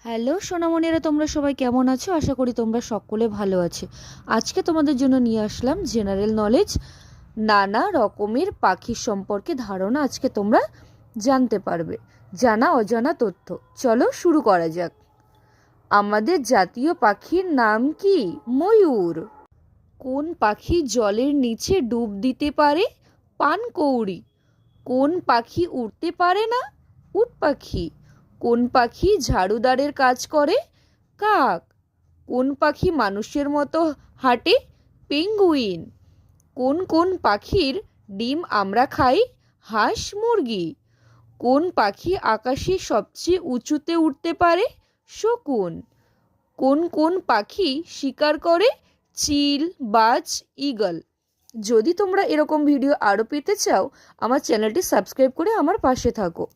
Hello সোনামণিরা, তোমরা সবাই কেমন আছো? আশা করি তোমরা সকলে ভালো আছো। আজকে তোমাদের জন্য নিয়ে আসলাম জেনারেল নলেজ, নানা রকমের পাখির সম্পর্কে ধারণা আজকে তোমরা জানতে পারবে, জানা অজানা তথ্য। চলো শুরু করা যাক। আমাদের জাতীয় পাখির নাম কি? ময়ূর। কোন পাখি জলের নিচে ডুব দিতে পারে? পানকৌড়ি। কোন পাখি উড়তে পারে না? উট পাখি। কোন পাখি ঝাড়ুদারের কাজ করে? কাক। কোন পাখি মানুষের মতো হাঁটে? পেঙ্গুইন। কোন কোন পাখির ডিম আমরা খাই? হাঁস, মুরগি। কোন পাখি আকাশে সবচেয়ে উঁচুতে উঠতে পারে? শকুন। কোন কোন পাখি শিকার করে? চিল, বাজ, ঈগল। যদি তোমরা এরকম ভিডিও আরও পেতে চাও, আমার চ্যানেলটি সাবস্ক্রাইব করে আমার পাশে থাকো।